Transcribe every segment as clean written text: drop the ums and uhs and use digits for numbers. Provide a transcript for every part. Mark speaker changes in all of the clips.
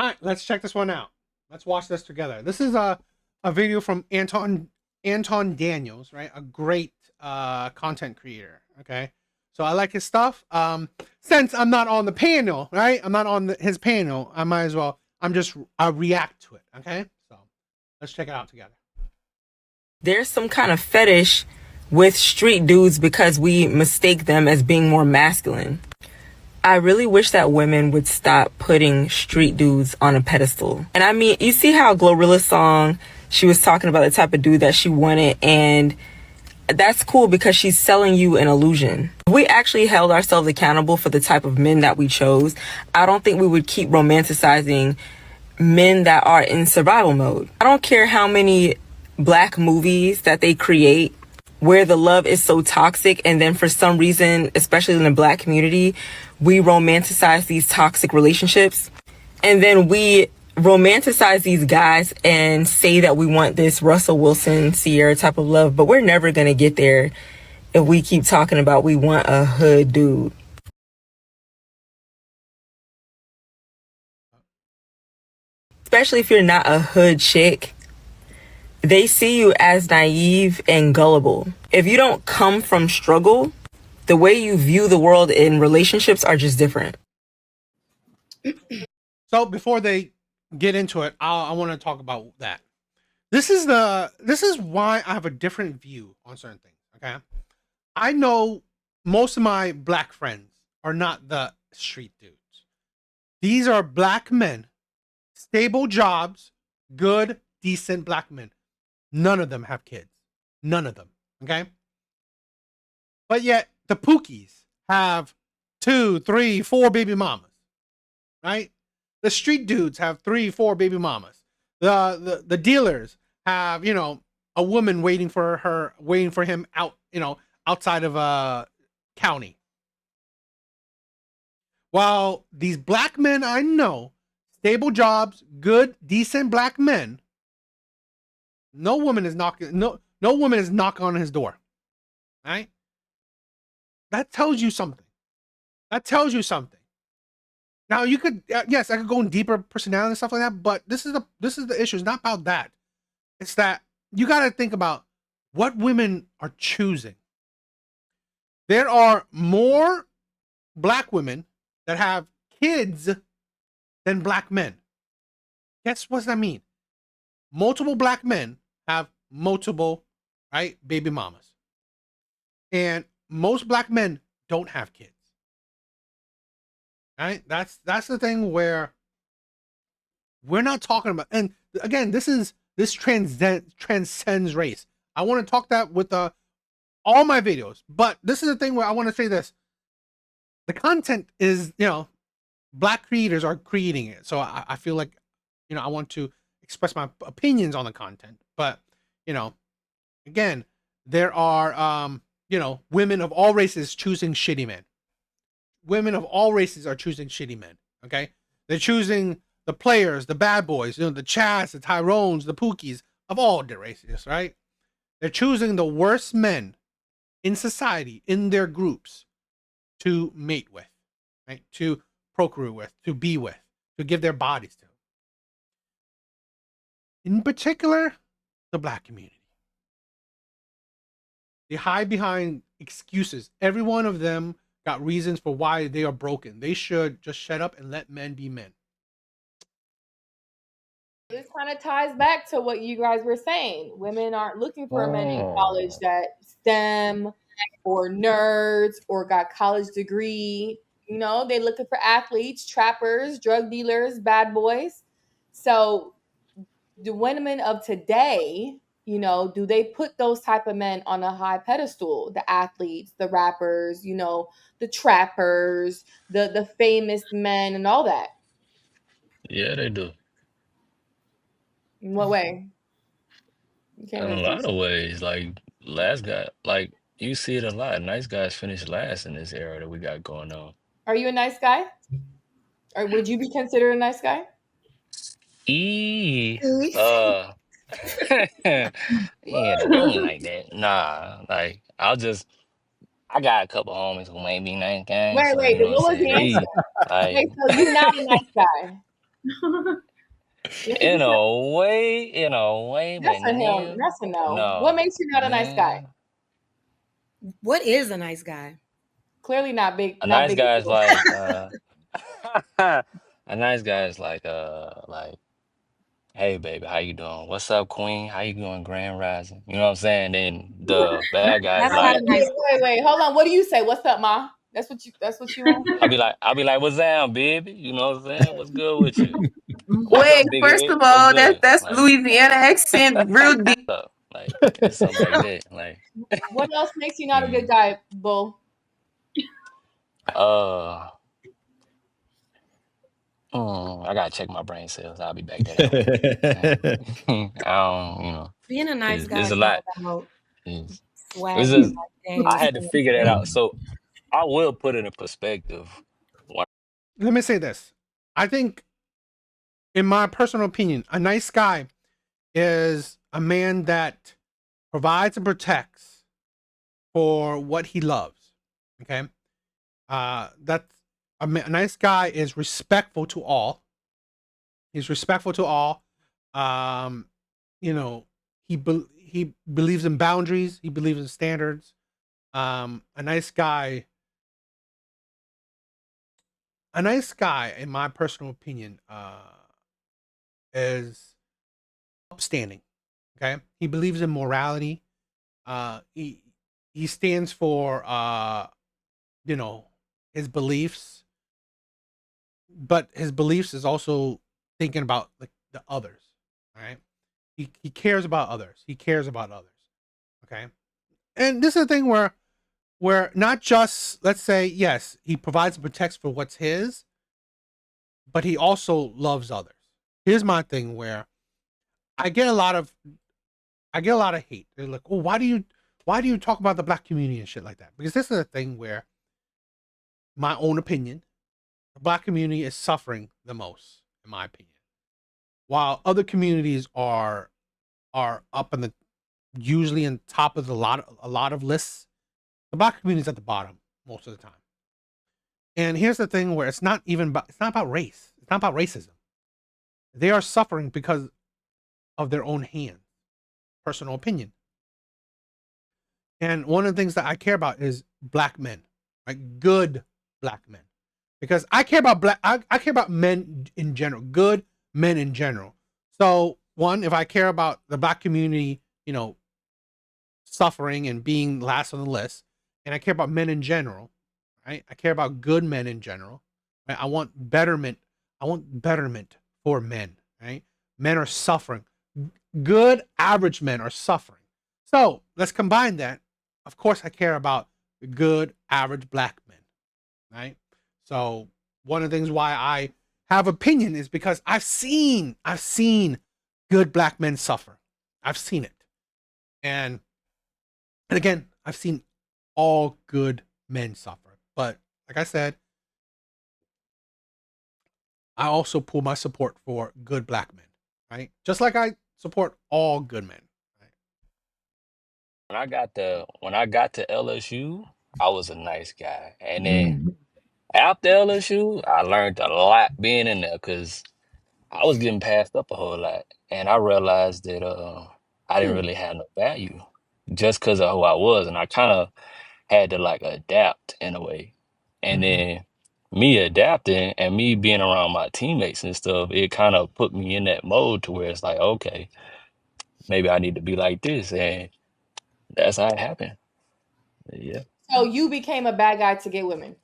Speaker 1: All right, let's check this one out. Let's watch this together. This is a video from Anton Daniels, right? A great content creator. Okay, so I like his stuff. Since I'm not on the panel, right? I'm not on his panel. I might as well. I react to it. Okay, so let's check it out together.
Speaker 2: There's some kind of fetish with street dudes because we mistake them as being more masculine. I really wish that women would stop putting street dudes on a pedestal. And I mean, you see how Glorilla's song, she was talking about the type of dude that she wanted, and that's cool because she's selling you an illusion. If we actually held ourselves accountable for the type of men that we chose, I don't think we would keep romanticizing men that are in survival mode. I don't care how many black movies that they create where the love is so toxic, and then for some reason, especially in the black community, we romanticize these toxic relationships, and then we romanticize these guys and say that we want this Russell Wilson, Sierra type of love, but we're never gonna get there if we keep talking about we want a hood dude. Especially if you're not a hood chick, they see you as naive and gullible. If you don't come from struggle, the way you view the world in relationships are just different.
Speaker 1: So before they get into it, I want to talk about that. This is why I have a different view on certain things. Okay, I know most of my black friends are not the street dudes. These are black men, stable jobs, good, decent black men. None of them have kids. None of them. Okay. But yet the Pookies have 2, 3, 4 baby mamas. Right? The street dudes have 3, 4 baby mamas. The dealers have, a woman waiting for him out, outside of a county. While these black men I know, stable jobs, good, decent black men, no woman is knocking on his door. Right? That tells you something. That tells you something. Now you could yes, I could go in deeper personality and stuff like that, but this is the issue. It's not about that. It's that you got to think about what women are choosing. There are more black women that have kids than black men. Guess what that mean? Multiple black men have multiple, right, baby mamas. And most black men don't have kids. Right? That's the thing where we're not talking about, and again, this transcends race. I want to talk that with all my videos, but this is the thing where I want to say this. The content is, black creators are creating it. So I feel like, I want to express my opinions on the content. But, again, there are, women of all races choosing shitty men. Women of all races are choosing shitty men. Okay, they're choosing the players, the bad boys, the Chaz, the Tyrones, the Pookies of all the races. Right? They're choosing the worst men in society, in their groups, to mate with, right? To procreate with, to be with, to give their bodies to. In particular, the black community. They hide behind excuses. Every one of them got reasons for why they are broken. They should just shut up and let men be men.
Speaker 3: This kind of ties back to what you guys were saying. Women aren't looking for men in college that STEM or nerds or got college degree. They're looking for athletes, trappers, drug dealers, bad boys. So the women of today, do they put those type of men on a high pedestal? The athletes, the rappers, the trappers, the famous men and all that.
Speaker 4: Yeah, they do.
Speaker 3: In what way? You
Speaker 4: In
Speaker 3: can't
Speaker 4: a
Speaker 3: really
Speaker 4: lot
Speaker 3: say.
Speaker 4: of ways, like last guy, like you see it a lot. Nice guys finish last in this era that we got going on.
Speaker 3: Are you a nice guy? Or would you be considered a nice guy?
Speaker 4: E uh yeah, don't like that. Nah, like I got a couple homies who may be nice guys,
Speaker 3: Wait,
Speaker 4: so
Speaker 3: wait.
Speaker 4: you know
Speaker 3: But
Speaker 4: what I'm
Speaker 3: what was
Speaker 4: saying?
Speaker 3: the answer?
Speaker 4: They like
Speaker 3: Okay, so you're not a nice guy.
Speaker 4: In a way,
Speaker 3: That's
Speaker 4: but
Speaker 3: a hell.
Speaker 4: no,
Speaker 3: That's a no. What
Speaker 4: no,
Speaker 3: makes you not a nice guy?
Speaker 4: no.
Speaker 5: What is a nice guy?
Speaker 3: Clearly not big.
Speaker 4: A
Speaker 3: Not
Speaker 4: nice
Speaker 3: big.
Speaker 4: guy is like a nice guy is like, hey baby, how you doing? What's up, Queen? How you doing, Grand Rising? You know what I'm saying? Then the bad guy is
Speaker 5: That's not
Speaker 3: Wait,
Speaker 5: a
Speaker 4: like,
Speaker 5: nice
Speaker 3: wait. Hold on. What do you say? What's up, ma? That's what you. That's what you want.
Speaker 4: I'll be like, what's down, baby? You know what I'm saying? What's good with you? What's
Speaker 2: Wait,
Speaker 4: up, Big
Speaker 2: first
Speaker 4: Ed?
Speaker 2: of
Speaker 4: What's
Speaker 2: all,
Speaker 4: good?
Speaker 2: that's
Speaker 4: Like,
Speaker 2: Louisiana accent, real deep.
Speaker 4: what's up? Like, it's something like that. Like,
Speaker 3: What else makes you not a good
Speaker 4: mm,
Speaker 3: guy, Bull?
Speaker 4: uh, I gotta check my brain cells. I'll be back that out. Yeah. I don't,
Speaker 5: Being a nice guy
Speaker 4: it's
Speaker 5: is
Speaker 4: a
Speaker 5: not
Speaker 4: lot.
Speaker 5: about
Speaker 4: It's, it's
Speaker 5: swag and
Speaker 4: just
Speaker 5: like
Speaker 4: I
Speaker 5: things.
Speaker 4: had to figure that out. So I will put it in perspective. When
Speaker 1: Let me say this. I think, in my personal opinion, a nice guy is a man that provides and protects for what he loves. Okay. That's a nice guy is respectful to all. He's respectful to all. Um, you know, he believes in boundaries. He believes in standards. A nice guy, in my personal opinion, is upstanding. Okay, he believes in morality. He stands for you know his beliefs, but his beliefs is also thinking about like the others. All right, he cares about others. He cares about others. Okay, and this is the thing where not just, let's say, yes, he provides and protects for what's his, but he also loves others. Here's my thing where I get a lot of hate. They're like, "Oh, why do you talk about the black community and shit like that?" Because this is a thing where, my own opinion, the black community is suffering the most, in my opinion, while other communities are up in the usually in top of a lot of lists. The black community is at the bottom most of the time. And here's the thing where it's not about race. It's not about racism. They are suffering because of their own hands. Personal opinion. And one of the things that I care about is black men, like good black men, because I care about I care about men in general, good men in general. So one, if I care about the black community, suffering and being last on the list, and I care about men in general, right? I care about good men in general. Right? I want betterment. I want betterment for men, right? Men are suffering. Good average men are suffering. So let's combine that. Of course, I care about good average black men, right? So one of the things why I have opinion is because I've seen good black men suffer. I've seen it. And again, I've seen all good men suffer. But like I said, I also pull my support for good black men, right? Just like I support all good men, right?
Speaker 4: when I got to LSU, I was a nice guy, and then
Speaker 5: Mhm.
Speaker 4: after LSU, I learned a lot being in there because I was getting passed up a whole lot, and I realized that I didn't
Speaker 5: Hmm.
Speaker 4: really have no value just because of who I was, and I kind of had to like adapt in a way. And
Speaker 1: Mm-hmm.
Speaker 4: then me adapting and me being around my teammates and stuff, it kind of put me in that mode to where it's like, okay, maybe I need to be like this, and that's how it happened. Yeah.
Speaker 3: So you became a bad guy to get women.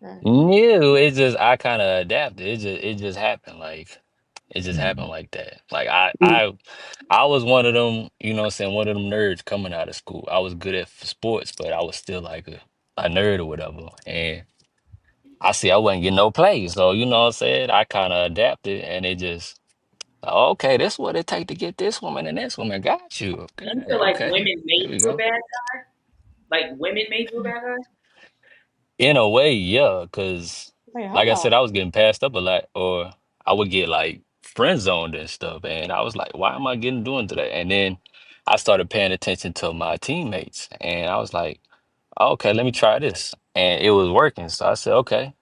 Speaker 3: Right.
Speaker 4: No, it just I kind of adapted. It just happened like it just happened like that. Like I was one of them, what I'm saying, one of them nerds coming out of school. I was good at sports, but I was still like a nerd or whatever. And I see I wasn't getting no play. So, you know what I'm saying? I kind of adapted and it just, okay, this what it take to get this woman and this woman. Got you. Okay.
Speaker 6: You feel like
Speaker 4: Okay.
Speaker 6: women
Speaker 4: There
Speaker 6: made
Speaker 4: we
Speaker 6: you a
Speaker 4: go.
Speaker 6: bad guy? Like women made you a bad guy?
Speaker 4: In a way, yeah, because
Speaker 3: Wait,
Speaker 4: like
Speaker 3: hold
Speaker 4: I
Speaker 3: on.
Speaker 4: said, I was getting passed up a lot, or I would get like friend zoned and stuff. And I was like, why am I getting doing to that? And then I started paying attention to my teammates and I was like, okay, let me try this. And it was working. So I said, okay.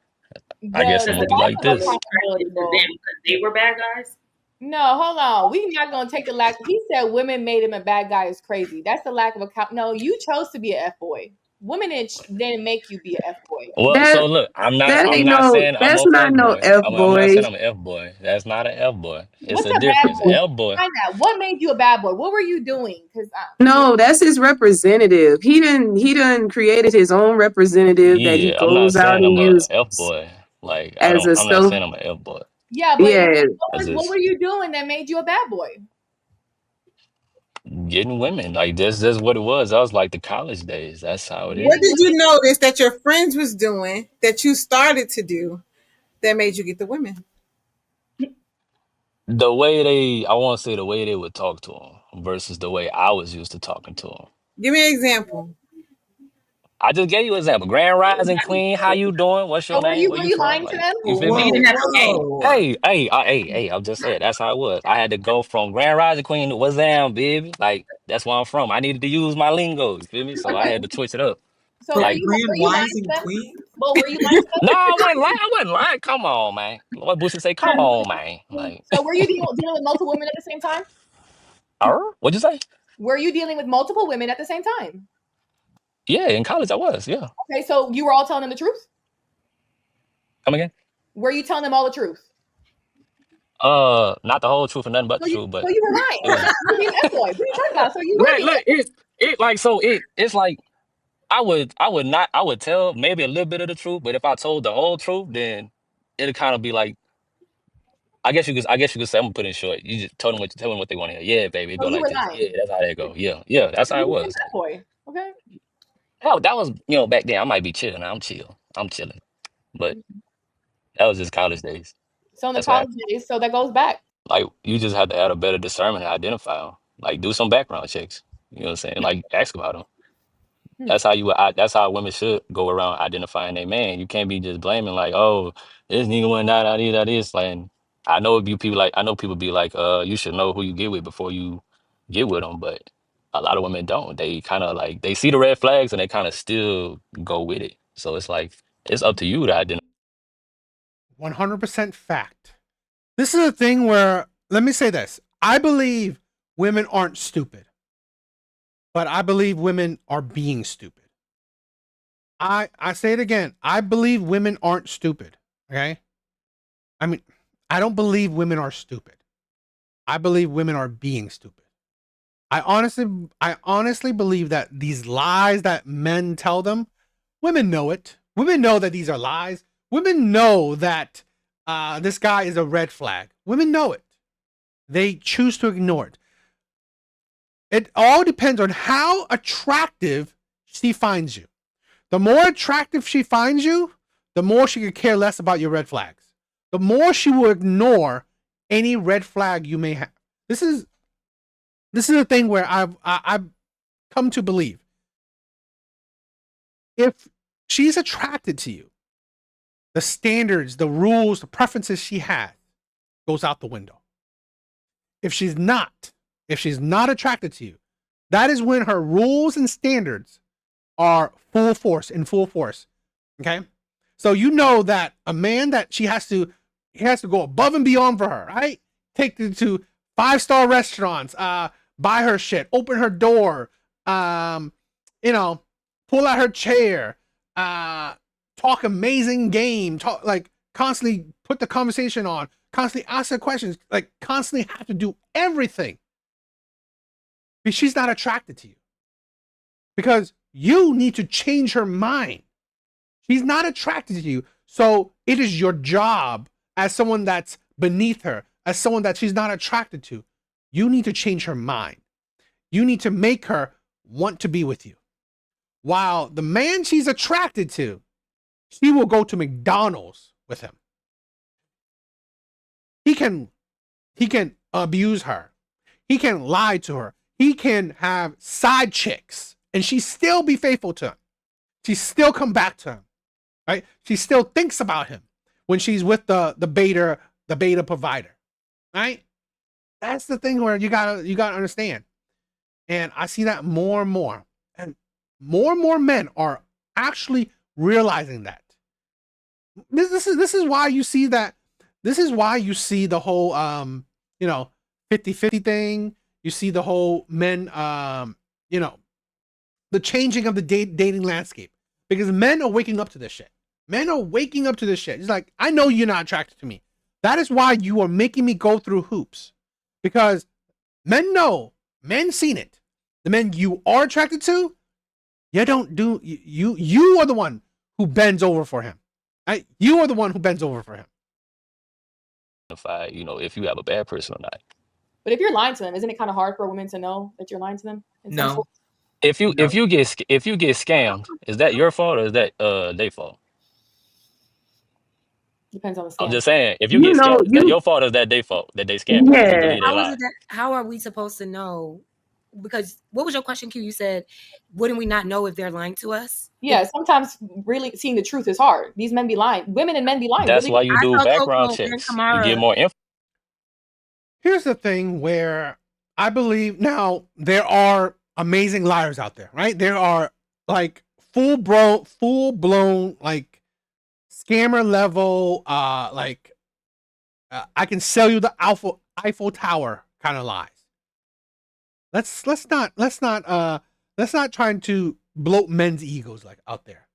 Speaker 4: I guess I'm
Speaker 3: The
Speaker 4: gonna be
Speaker 3: lack
Speaker 4: like
Speaker 3: of
Speaker 4: this.
Speaker 3: accountability,
Speaker 6: To
Speaker 3: bro.
Speaker 6: them because they were bad guys.
Speaker 3: No, hold on. We're not gonna take the lack. He said women made him a bad guy is crazy. That's the lack of account. No, you chose to be an F boy. Women didn't make you be an F boy.
Speaker 4: Well,
Speaker 7: That
Speaker 4: so look,
Speaker 7: that
Speaker 4: I'm
Speaker 7: ain't
Speaker 4: not
Speaker 7: no.
Speaker 4: saying I'm
Speaker 7: That's
Speaker 4: a
Speaker 7: not
Speaker 4: F
Speaker 7: no
Speaker 4: boy.
Speaker 7: F
Speaker 4: I'm not
Speaker 7: boy.
Speaker 4: saying I'm an F boy. That's not an F boy. It's
Speaker 3: What's
Speaker 4: a
Speaker 3: a bad
Speaker 4: difference.
Speaker 3: boy?
Speaker 4: F boy.
Speaker 3: Find out. What made you a bad boy? What were you doing? Because
Speaker 7: No, that's his representative. He done created his own representative that he
Speaker 4: Yeah, I'm not
Speaker 7: goes out
Speaker 4: saying
Speaker 7: and
Speaker 4: I'm a
Speaker 7: uses
Speaker 4: F boy. Like
Speaker 7: as a
Speaker 4: I'm not
Speaker 7: self.
Speaker 4: saying I'm a F boy.
Speaker 3: yeah, but
Speaker 7: Yeah,
Speaker 4: I
Speaker 3: what
Speaker 4: just
Speaker 3: were you doing that made you a bad boy?
Speaker 4: getting women. Like that's what it was. That was like the college days. That's how it
Speaker 8: What
Speaker 4: is.
Speaker 8: did you notice that your friends was doing that you started to do that made you get the women?
Speaker 4: The way they, I want to say the way they would talk to him versus the way I was used to talking to him.
Speaker 8: Give me an example.
Speaker 4: I just gave you an example. Grand Rising Queen, how you doing? What's your
Speaker 3: So
Speaker 4: name? Where
Speaker 3: were
Speaker 4: you
Speaker 3: you
Speaker 4: from?
Speaker 3: lying to
Speaker 4: Like,
Speaker 3: them?
Speaker 4: you feel me?
Speaker 6: Being
Speaker 8: Whoa,
Speaker 6: in that okay.
Speaker 8: whoa.
Speaker 4: Hey, I'm just saying, that's how it was. I had to go from Grand Rising Queen to what's down, baby? Like, that's where I'm from. I needed to use my lingo, you feel me? So I
Speaker 3: Okay.
Speaker 4: had to twitch it up.
Speaker 3: So
Speaker 8: From
Speaker 3: were
Speaker 4: Like,
Speaker 3: were
Speaker 8: Grand
Speaker 3: you lying to
Speaker 8: Rising
Speaker 3: them?
Speaker 8: Queen?
Speaker 3: Well, were you lying to
Speaker 4: no, I wasn't lying. I wasn't lying. Come on, man. What Boosie say? Come
Speaker 3: them?
Speaker 4: on, man. Like,
Speaker 3: So were you dealing with multiple women at the same time?
Speaker 4: what'd you say?
Speaker 3: Were you dealing with multiple women at the same time?
Speaker 4: Yeah, in college I was, yeah.
Speaker 3: Okay, so you were all telling them the truth?
Speaker 4: Come again?
Speaker 3: Were you telling them all the truth?
Speaker 4: Not the whole truth and nothing but
Speaker 3: So
Speaker 4: the
Speaker 3: you,
Speaker 4: truth,
Speaker 3: so
Speaker 4: but
Speaker 3: you were lying.
Speaker 4: it was
Speaker 3: You were being an F boy. What are you talking about? So you were
Speaker 4: look,
Speaker 3: being
Speaker 4: look, it like so it's like I would tell maybe a little bit of the truth, but if I told the whole truth, then it'd kind of be like I guess you could say I'm gonna put it in short. You just tell them what they want to hear. Yeah, baby, it
Speaker 3: so
Speaker 4: go
Speaker 3: you
Speaker 4: like
Speaker 3: were
Speaker 4: this. Yeah,
Speaker 3: lying.
Speaker 4: that's how they go. Yeah, that's how
Speaker 3: You
Speaker 4: it
Speaker 3: were being
Speaker 4: was.
Speaker 3: an F boy. Okay.
Speaker 4: Hell, that was back then I might be chilling. I'm chill. I'm chilling. But that was just college days.
Speaker 3: So in the
Speaker 4: That's what
Speaker 3: college
Speaker 4: happened.
Speaker 3: days, so that goes back.
Speaker 4: Like you just have to have a better discernment and identify them. Like do some background checks. You know what I'm saying? Like ask about them.
Speaker 3: Hmm.
Speaker 4: That's how women should go around identifying their man. You can't be just blaming like, oh, this nigga went that is like. I know people be like, you should know who you get with before you get with them, but a lot of women don't. They kind of like they see the red flags and they kind of still go with it. So it's like it's up to you to identify.
Speaker 1: 100% fact. This is a thing where, let me say this. I believe women aren't stupid, but I believe women are being stupid. I say it again. I believe women aren't stupid. Okay. I mean, I don't believe women are stupid. I believe women are being stupid. I honestly believe that these lies that men tell them, women know it. Women know that these are lies. Women know that this guy is a red flag. Women know it. They choose to ignore it. It all depends on how attractive she finds you. The more attractive she finds you, the more she could care less about your red flags. The more she will ignore any red flag you may have. This is a thing where I've come to believe. If she's attracted to you, the standards, the rules, the preferences she has goes out the window. If she's not attracted to you, that is when her rules and standards are in full force. Okay? So you know that a man that he has to go above and beyond for her, right? Take her to 5-star restaurants, buy her shit, open her door, pull out her chair, talk amazing game, talk like constantly put the conversation on, constantly ask her questions, like constantly have to do everything. Because she's not attracted to you. Because you need to change her mind. She's not attracted to you. So it is your job as someone that's beneath her, as someone that she's not attracted to. You need to change her mind. You need to make her want to be with you. While the man she's attracted to, she will go to McDonald's with him. He can abuse her. He can lie to her. He can have side chicks and she still be faithful to him. She still come back to him, right? She still thinks about him when she's with the beta provider, right? That's the thing where you gotta understand. And I see that more and more. And more men are actually realizing that. This is why you see that. This is why you see the whole 50-50 thing. You see the whole men the changing of the dating landscape, because men are waking up to this shit. Men are waking up to this shit. It's like, I know you're not attracted to me. That is why you are making me go through hoops, because men know, men seen it. The men you are attracted to, you don't do, you are the one who bends over for him. Right? You are the one who bends over for him.
Speaker 4: If you have a bad person or not.
Speaker 3: But if you're lying to them, isn't it kind of hard for women to know that you're lying to them?
Speaker 9: No.
Speaker 4: If you get scammed, is that your fault or is that their fault?
Speaker 3: Depends on the
Speaker 4: I'm
Speaker 3: scam.
Speaker 4: just saying, if you get scammed, is that your fault or is that their fault that they scammed you?
Speaker 7: Yeah.
Speaker 4: You believe they
Speaker 5: How is
Speaker 4: lie.
Speaker 5: it how are we supposed to know? Because what was your question, Q? You said, wouldn't we not know if they're lying to us?
Speaker 3: Yeah, sometimes really seeing the truth is hard. These men be lying. Women and men be lying.
Speaker 4: That's
Speaker 3: really.
Speaker 4: why you do
Speaker 5: saw
Speaker 4: background
Speaker 5: Coco and
Speaker 4: checks. You
Speaker 5: Kamara.
Speaker 4: get more info.
Speaker 1: Here's the thing where I believe now there are amazing liars out there, right? There are like full blown like scammer level I can sell you the Eiffel Tower kind of lies. Let's not trying to bloat men's egos like out there.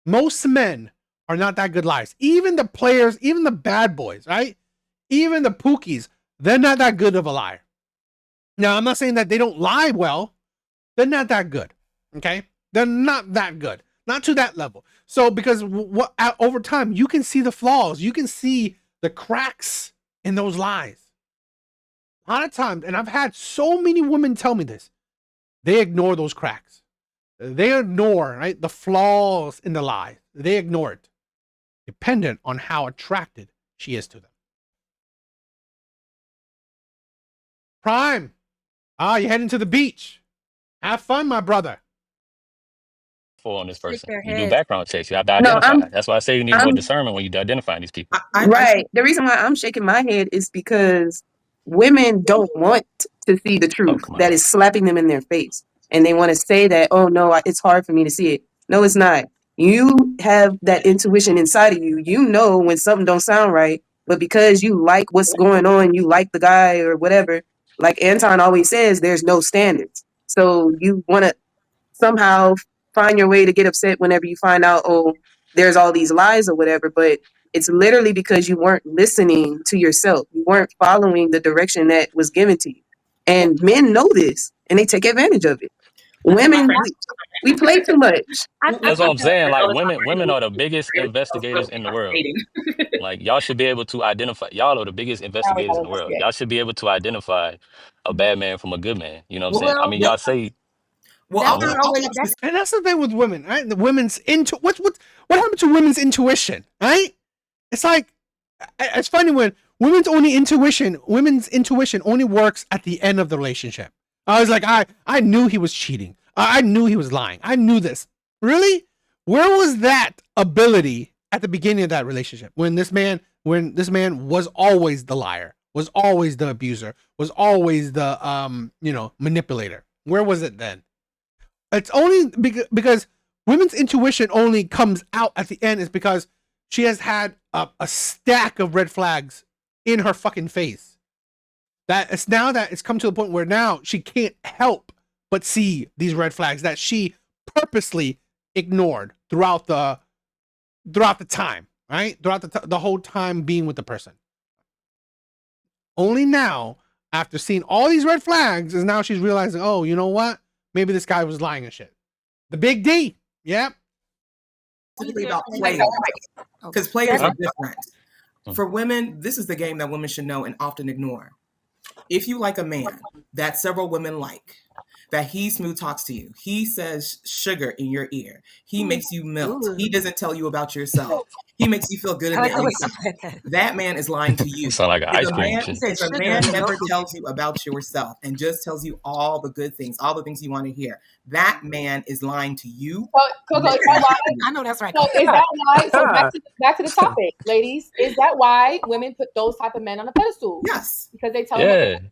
Speaker 1: Most men are not that good liars. Even the players, even the bad boys, right? Even the Pookies, they're not that good of a liar. Now, I'm not saying that they don't lie well. They're not that good. Okay? They're not that good. Not to that level. So, because over time, you can see the flaws. You can see the cracks in those lies. A lot of times, and I've had so many women tell me this, they ignore those cracks. They ignore, right, the flaws in the lie. They ignore it, dependent on how attracted she is to them. Prime. You're heading to the beach. Have fun, my brother.
Speaker 4: On this person,
Speaker 5: their
Speaker 4: you do
Speaker 5: heads.
Speaker 4: background checks. You have to
Speaker 7: No,
Speaker 4: identify. That's why I say you need more discernment when you identifying these people.
Speaker 7: Right. The reason why I'm shaking my head is because women don't want to see the truth that is slapping them in their face. And they want to say that, oh, no, it's hard for me to see it. No, it's not. You have that intuition inside of you. You know when something don't sound right, but because you like what's going on, you like the guy or whatever, like Anton always says, there's no standards. So you want to somehow find your way to get upset whenever you find out, oh, there's all these lies or whatever, but it's literally because you weren't listening to yourself. You weren't following the direction that was given to you. And men know this and they take advantage of it. Women, we play too much.
Speaker 4: That's what I'm saying. Like women are the biggest investigators in the world. Like y'all should be able to identify. Y'all are the biggest investigators in the world. Y'all should be able to identify a bad man from a good man. You know what I'm saying? I mean, y'all say.
Speaker 1: And that's the thing with women, right? The women's what happened to women's intuition, right? It's like, it's funny when women's intuition only works at the end of the relationship. I was like, I knew he was cheating. I knew he was lying. I knew this. Really? Where was that ability at the beginning of that relationship when this man was always the liar, was always the abuser, was always the manipulator? Where was it then? It's only because women's intuition only comes out at the end is because she has had a stack of red flags in her fucking face. That it's now that it's come to the point where now she can't help but see these red flags that she purposely ignored throughout the time, right? Throughout the whole time being with the person. Only now, after seeing all these red flags, is now she's realizing, oh, you know what? Maybe this guy was lying and shit. The big D. Yep.
Speaker 9: Specifically about players. Because players are different. For women, this is the game that women should know and often ignore. If you like a man that several women like, that he smooth talks to you, he says sugar in your ear, he makes you melt, he doesn't tell you about yourself, he makes you feel good in the inside. That man is lying to you.
Speaker 4: Sound like an ice cream.
Speaker 9: If a man never tells you about yourself and just tells you all the good things, all the things you want to hear, that man is lying to you.
Speaker 3: Coco, is that why?
Speaker 5: I know that's right.
Speaker 3: So is that why? So back to the topic, ladies. Is that why women put those type of men on a pedestal?
Speaker 9: Yes,
Speaker 3: because they tell them.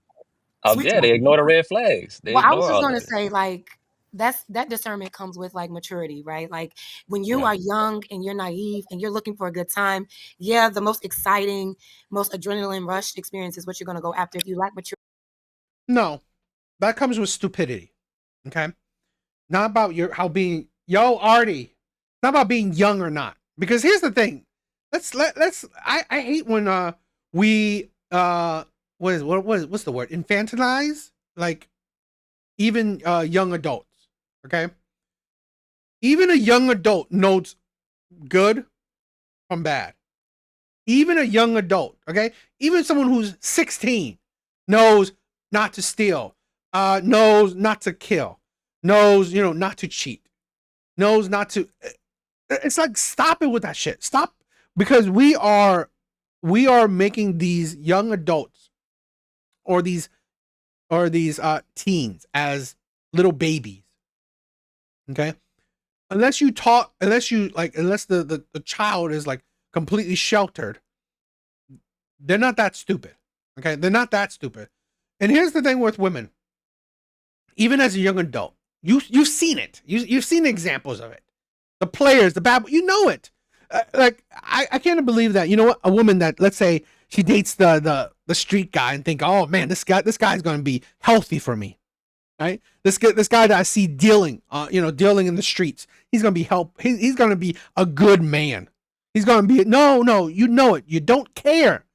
Speaker 4: Yeah, they ignore the red flags.
Speaker 5: I was just going to say, like, that discernment comes with like maturity, right? Like when you are young and you're naive and you're looking for a good time, yeah, the most exciting, most adrenaline rush experience is what you're going to go after. If you lack maturity,
Speaker 1: No, that comes with stupidity. Okay, not about your how being Artie. Not about being young or not. Because here's the thing. Let's. I hate when we what's the word, infantilize like even young adults. Okay, even a young adult knows good from bad. Even a young adult, okay, even someone who's 16 knows not to steal, knows not to kill, knows not to cheat, knows not to. It's like, stop it with that shit. Stop, because we are making these young adults or these teens as little babies. Okay, unless the child is like completely sheltered, they're not that stupid. Okay, they're not that stupid. And here's the thing with women. Even as a young adult, you've seen it. You've seen examples of it. The players, the bad, you know it. I can't believe that. You know what? A woman that, let's say, she dates the street guy and think, oh man, this guy's going to be healthy for me, right? This guy that I see dealing in the streets, he's going to be he's going to be a good man. He's going to be no, you know it. You don't care,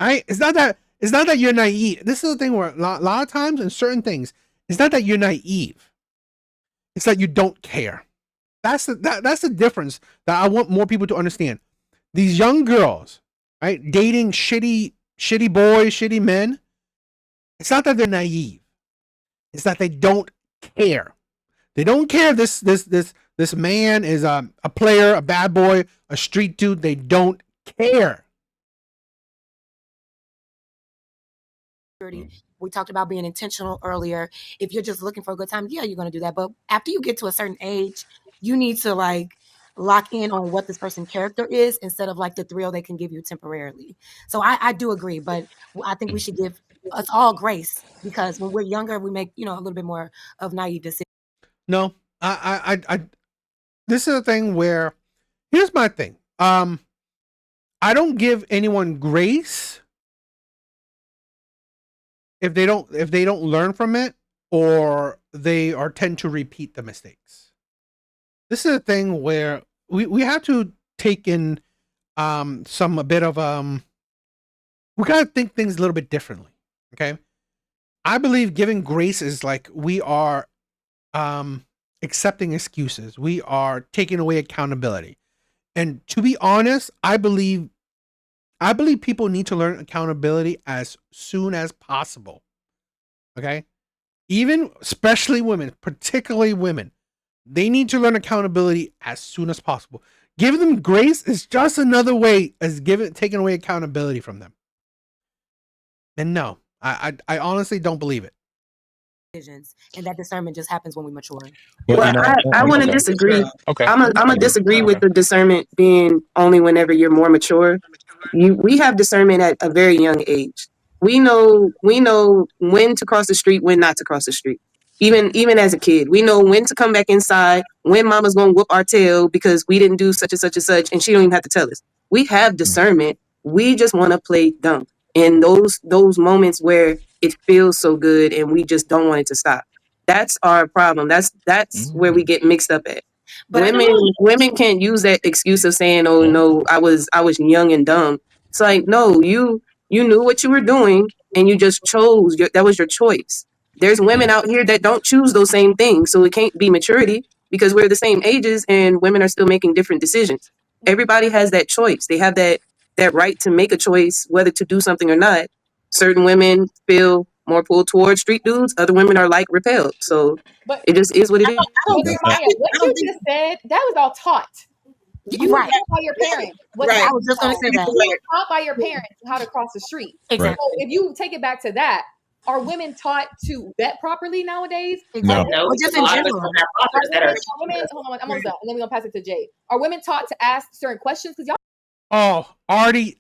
Speaker 1: right? It's not that you're naive. This is the thing where a lot of times in certain things, it's not that you're naive. It's that you don't care. That's the difference that I want more people to understand. These young girls, right, dating shitty boys, shitty men. It's not that they're naive. It's that they don't care. They don't care if this man is a player, a bad boy, a street dude. They don't care.
Speaker 5: We talked about being intentional earlier. If you're just looking for a good time, yeah, you're going to do that. But after you get to a certain age, you need to like lock in on what this person's character is instead of like the thrill they can give you temporarily. So I do agree, but I think we should give us all grace, because when we're younger, we make, a little bit more of naive decisions.
Speaker 1: No, I this is a thing where, here's my thing. I don't give anyone grace if they don't learn from it, or they tend to repeat the mistakes. This is a thing where we have to take in we gotta think things a little bit differently. Okay, I believe giving grace is like we are accepting excuses. We are taking away accountability. And to be honest, I believe people need to learn accountability as soon as possible. Okay? Especially women, particularly women, they need to learn accountability as soon as possible. Giving them grace is just another way as taking away accountability from them. And no, I honestly don't believe it.
Speaker 5: And that discernment just happens when we mature.
Speaker 7: Well, I want to disagree. Okay. I'm gonna disagree with the discernment being only whenever you're more mature. We have discernment at a very young age. We know when to cross the street, when not to cross the street. Even as a kid, we know when to come back inside, when mama's gonna whoop our tail because we didn't do such and such and such, and she don't even have to tell us. We have discernment. We just want to play dumb. And those moments where it feels so good and we just don't want it to stop. That's our problem. That's where we get mixed up at. But women can't use that excuse of saying, "Oh no, I was young and dumb." It's like, no, you knew what you were doing and you just chose. That was your choice. There's women out here that don't choose those same things, so it can't be maturity because we're the same ages and women are still making different decisions. Everybody has that choice. They have that right to make a choice whether to do something or not. Certain women feel more pulled towards street dudes. Other women are like repelled. So it just is what it is.
Speaker 3: What you just said, that was all taught. You were taught by your parents.
Speaker 5: I was just going to say that.
Speaker 3: You were taught by your parents how to cross the street.
Speaker 5: Exactly.
Speaker 3: So if you take it back to that, are women taught to vet properly nowadays?
Speaker 5: Exactly.
Speaker 6: No,
Speaker 5: just in general.
Speaker 3: Hold on, I'm almost done, and then we're gonna pass it to Jay. Are women taught to ask certain questions? Because y'all.
Speaker 1: Oh, Artie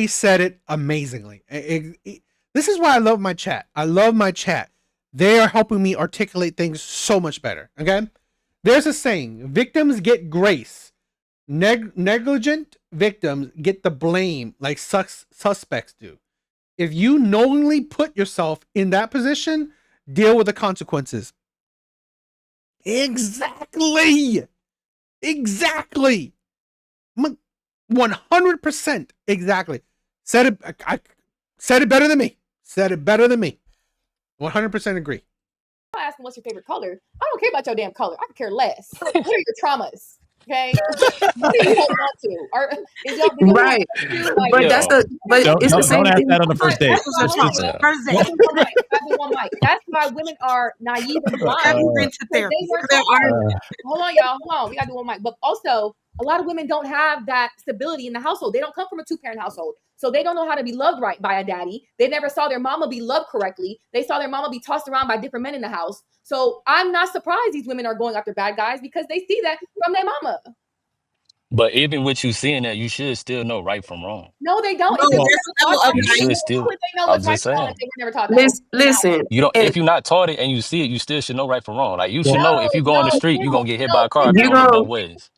Speaker 1: said it amazingly. This is why I love my chat. I love my chat. They are helping me articulate things so much better. Okay? There's a saying, victims get grace. Negligent victims get the blame like suspects do. If you knowingly put yourself in that position, deal with the consequences. Exactly. 100% exactly. Said it. I said it better than me. 100% agree.
Speaker 3: I ask them what's your favorite color. I don't care about your damn color. I could care less. What are your traumas? Okay, what do you hold on to? Is y'all
Speaker 7: Right. But that's the it's the same
Speaker 10: don't ask
Speaker 7: thing.
Speaker 10: that on the first date.
Speaker 3: That's why women are naive and blind. Hold on, y'all. Hold on. We gotta do one mic. But also, a lot of women don't have that stability in the household. They don't come from a 2-parent household. So they don't know how to be loved right by a daddy. They never saw their mama be loved correctly. They saw their mama be tossed around by different men in the house. So I'm not surprised these women are going after bad guys because they see that from their mama.
Speaker 4: But even with you seeing that, you should still know right from wrong.
Speaker 3: No, they don't.
Speaker 4: You should still. I'm just saying.
Speaker 3: They were never taught that.
Speaker 7: Listen.
Speaker 4: You don't. If you're not taught it and you see it, you still should know right from wrong. Like you should know if you go on the street, you're gonna get hit by a car. If you don't look both ways.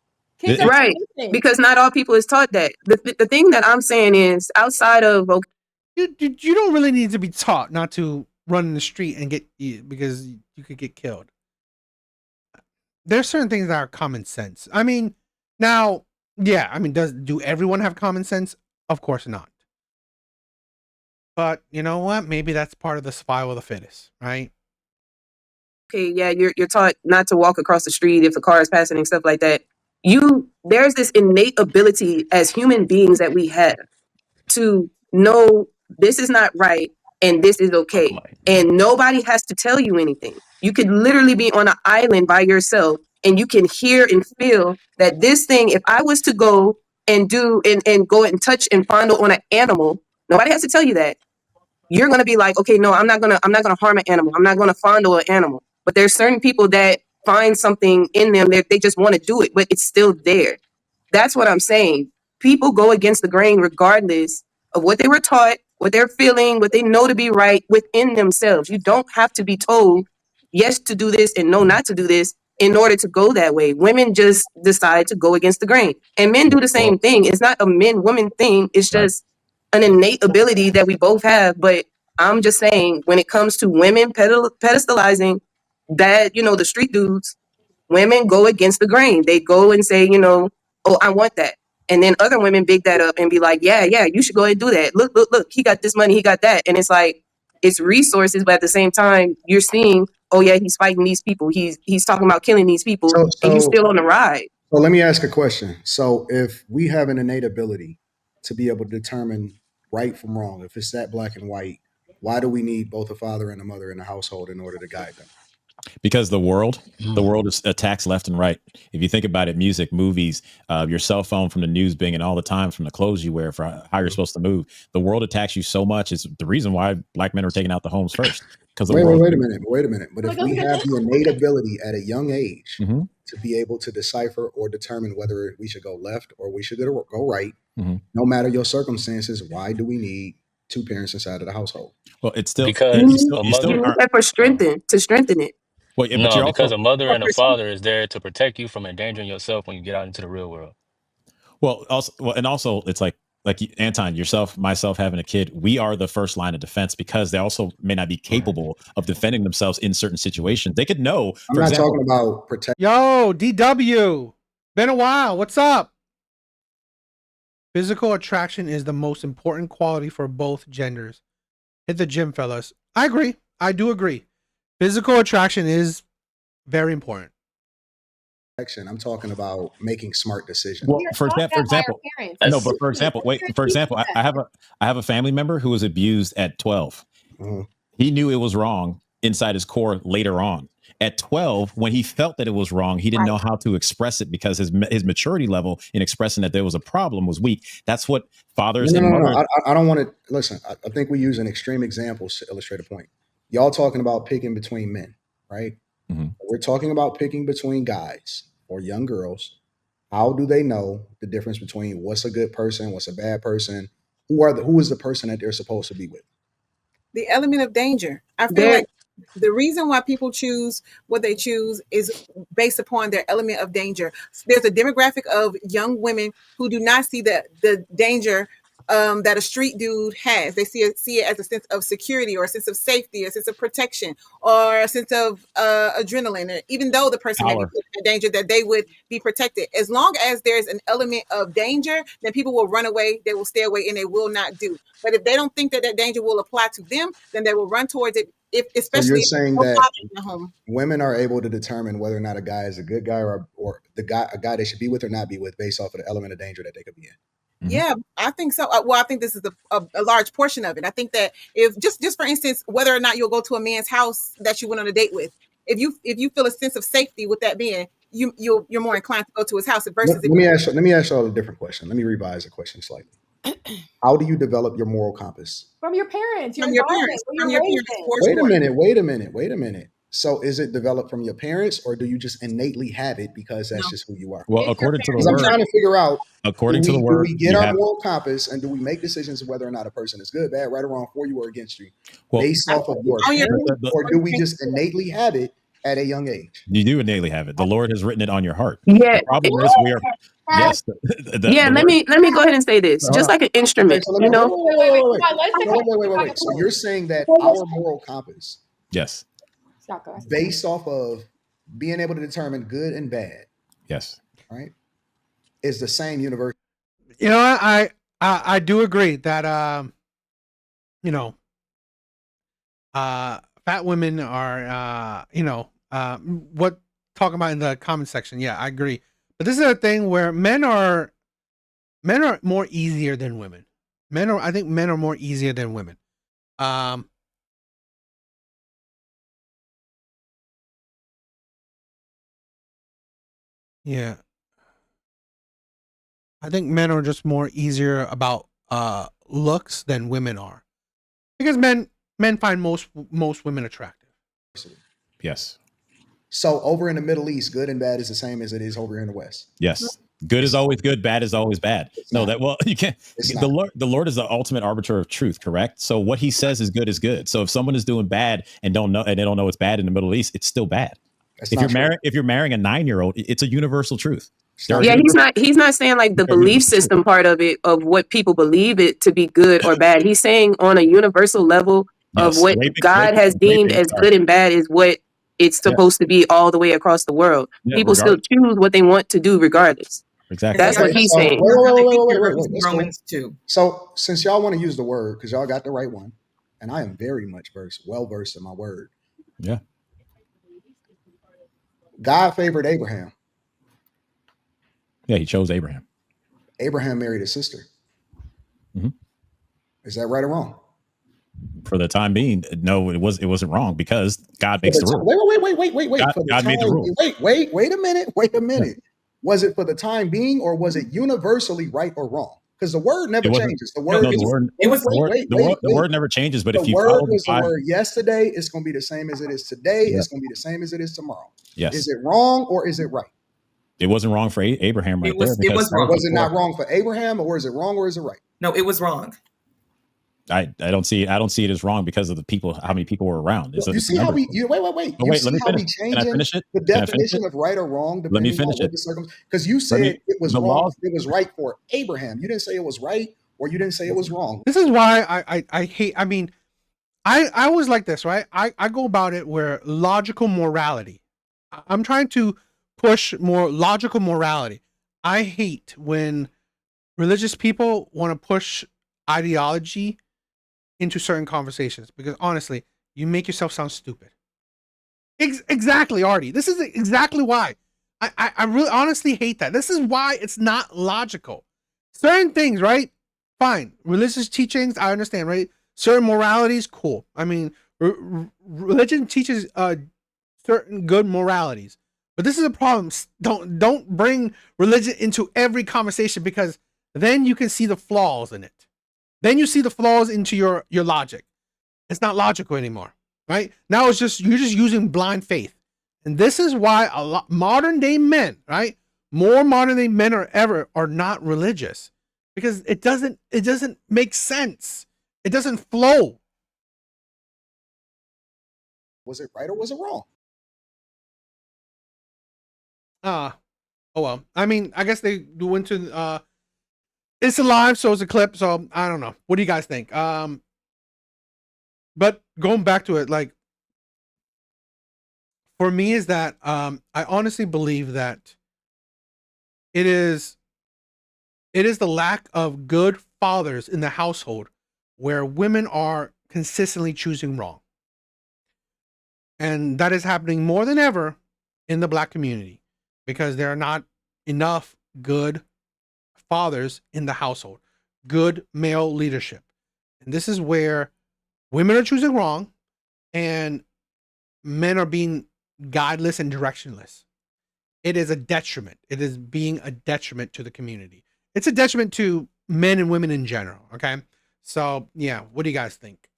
Speaker 7: Right, because not all people is taught that. The thing that I'm saying is outside of
Speaker 1: you don't really need to be taught not to run in the street and get because you could get killed. There's certain things that are common sense. I mean, now, yeah, I mean, do everyone have common sense? Of course not. But you know what? Maybe that's part of the survival of the fittest, right?
Speaker 7: Okay, yeah, you're taught not to walk across the street if a car is passing and stuff like that. There's this innate ability as human beings that we have to know this is not right and this is okay. And nobody has to tell you anything. You could literally be on an island by yourself and you can hear and feel that this thing, if I was to go and do and go and touch and fondle on an animal, nobody has to tell you that. You're gonna be like, okay, no, I'm not gonna harm an animal. I'm not gonna fondle an animal. But there's certain people that find something in them that they just want to do it, but it's still there. That's what I'm saying. People go against the grain regardless of what they were taught, what they're feeling, what they know to be right within themselves. You don't have to be told yes to do this and no not to do this in order to go that way. Women just decide to go against the grain. And men do the same thing. It's not a men-woman thing. It's just an innate ability that we both have. But I'm just saying, when it comes to women pedestalizing that, the street dudes, women go against the grain. They go and say, oh, I want that. And then other women big that up and be like, yeah, you should go ahead and do that. Look, he got this money, he got that. And it's like, it's resources, but at the same time, you're seeing, oh yeah, he's fighting these people. He's talking about killing these people, and he's still on the ride.
Speaker 11: So let me ask a question. So if we have an innate ability to be able to determine right from wrong, if it's that black and white, why do we need both a father and a mother in the household in order to guide them?
Speaker 10: Because the world is attacks left and right. If you think about it, music, movies, your cell phone, from the news binging all the time, from the clothes you wear, for how you're supposed to move, the world attacks you so much. It's the reason why black men are taking out the homes first. Because
Speaker 11: wait a minute. But if we have the innate ability at a young age to be able to decipher or determine whether we should go left or we should go right, no matter your circumstances, why do we need two parents inside of the household?
Speaker 10: Well, it's still
Speaker 4: because
Speaker 7: you need that for to strengthen it.
Speaker 10: Well,
Speaker 4: no, because a mother and a father is there to protect you from endangering yourself when you get out into the real world.
Speaker 10: Well, also, it's like Anton, yourself, myself, having a kid, we are the first line of defense because they also may not be capable of defending themselves in certain situations. They could know.
Speaker 11: I'm not talking about protect.
Speaker 1: Yo, DW, been a while. What's up? Physical attraction is the most important quality for both genders. Hit the gym, fellas. I agree. I do agree. Physical attraction is very important.
Speaker 11: I'm talking about making smart decisions.
Speaker 10: Well, for example, I have a family member who was abused at 12. He knew it was wrong inside his core later on. At 12, when he felt that it was wrong, he didn't know how to express it because his maturity level in expressing that there was a problem was weak. That's what fathers and mothers.
Speaker 11: No. I don't want to listen. I think we use an extreme example to illustrate a point. Y'all talking about picking between men, right? We're talking about picking between guys or young girls. How do they know the difference between what's a good person, what's a bad person? Who is the person that they're supposed to be with?
Speaker 8: The element of danger. I feel like the reason why people choose what they choose is based upon their element of danger. There's a demographic of young women who do not see the danger that a street dude has. They see it as a sense of security or a sense of safety, a sense of protection, or a sense of adrenaline. Even though the person may be put in danger, that they would be protected. As long as there's an element of danger, then people will run away, they will stay away, and they will not do. But if they don't think that danger will apply to them, then they will run towards it. Especially
Speaker 11: so you're saying that
Speaker 8: in the home.
Speaker 11: Women are able to determine whether or not a guy is a good guy or a guy they should be with or not be with based off of the element of danger that they could be in.
Speaker 8: Yeah, I think so. Well, I think this is a large portion of it. I think that if just for instance, whether or not you'll go to a man's house that you went on a date with, if you feel a sense of safety with that man, you're more inclined to go to his house versus.
Speaker 11: Let me ask you all a different question. Let me revise the question slightly. How do you develop your moral compass?
Speaker 3: From your parents.
Speaker 8: From your parents.
Speaker 11: Wait a minute. So is it developed from your parents, or do you just innately have it because that's just who you are?
Speaker 10: Well, according to the word,
Speaker 11: I'm trying to figure out.
Speaker 10: According to the word,
Speaker 11: do we get our moral compass, and do we make decisions of whether or not a person is good, bad, right, or wrong, for you or against you, based off of your parents, or do we just innately have it at a young age?
Speaker 10: You do innately have it. The Lord has written it on your heart.
Speaker 7: Yeah.
Speaker 10: The problem is we are. Yes.
Speaker 7: Let me go ahead and say this. Just like an instrument,
Speaker 11: Wait. So you're saying that our moral compass,
Speaker 10: yes,
Speaker 11: based off of being able to determine good and bad,
Speaker 10: yes,
Speaker 11: right, is the same universe.
Speaker 1: You know, I do agree that fat women are what talking about in the comment section. Yeah, I agree. But this is a thing where men are more easier than women. I think men are more easier than women. Yeah. I think men are just more easier about looks than women are. Because men find most women attractive.
Speaker 10: Yes.
Speaker 11: So over in the Middle East, good and bad is the same as it is over here in the West.
Speaker 10: Yes. Good is always good, bad is always bad. You can't. The Lord is the ultimate arbiter of truth, correct? So what he says is good. So if someone is doing bad and they don't know it's bad in the Middle East, it's still bad. If you're marrying a 9-year-old, it's a universal truth.
Speaker 7: Yeah, he's not saying like the belief system part of it, of what people believe it to be good or bad. He's saying on a universal level of what God has deemed as good and bad is what it's supposed to be all the way across the world. People still choose what they want to do regardless.
Speaker 10: Exactly.
Speaker 7: That's what he's saying.
Speaker 11: Wait.
Speaker 9: Romans 2.
Speaker 11: So since y'all want to use the word, because y'all got the right one, and I am very much well versed in my word.
Speaker 10: Yeah.
Speaker 11: God favored Abraham.
Speaker 10: Yeah, he chose Abraham.
Speaker 11: Abraham married his sister.
Speaker 10: Mm-hmm.
Speaker 11: Is that right or wrong?
Speaker 10: For the time being, no, it wasn't wrong because God makes the rule.
Speaker 11: Wait.
Speaker 10: God made the rule.
Speaker 11: Wait a minute. Yeah. Was it for the time being, or was it universally right or wrong? Because the word never changes. The word
Speaker 10: never changes. But
Speaker 11: the
Speaker 10: if you
Speaker 11: word
Speaker 10: follow
Speaker 11: was the word yesterday, it's going to be the same as it is today. Yeah. It's going to be the same as it is tomorrow.
Speaker 10: Yes.
Speaker 11: Is it wrong or is it right?
Speaker 10: It wasn't wrong for Abraham there.
Speaker 8: It was wrong.
Speaker 11: Was it not wrong for Abraham, or is it wrong or is it right?
Speaker 9: No, it was wrong.
Speaker 10: I don't see it as wrong because of how many people were around.
Speaker 11: You see how we wait. You see how we changing the definition of right or wrong depending on what the circumstance. Because you said it was wrong. It was right for Abraham. You didn't say it was right, or you didn't say it was wrong.
Speaker 1: This is why I hate. I mean, I was like this, right? I go about it where logical morality. I'm trying to push more logical morality. I hate when religious people want to push ideology into certain conversations, because honestly, you make yourself sound stupid. Exactly, Artie. This is exactly why. I really honestly hate that. This is why it's not logical. Certain things, right? Fine. Religious teachings, I understand, right? Certain moralities, cool. I mean, religion teaches certain good moralities. But this is a problem. Don't bring religion into every conversation, because then you can see the flaws in it. Then you see the flaws into your logic. It's not logical anymore, right? Now you're just using blind faith. And this is why a lot modern day men, right? More modern day men are not religious, because it doesn't make sense. It doesn't flow.
Speaker 11: Was it right or was it wrong?
Speaker 1: Oh well. I mean, I guess they went to it's a live, so it's a clip, so I don't know. What do you guys think? But going back to it, like for me is that I honestly believe that it is the lack of good fathers in the household where women are consistently choosing wrong. And that is happening more than ever in the Black community because there are not enough good fathers in the household, good male leadership. And this is where women are choosing wrong and men are being guideless and directionless. It is a detriment. It is being a detriment to the community. It's a detriment to men and women in general. Okay. So yeah, what do you guys think?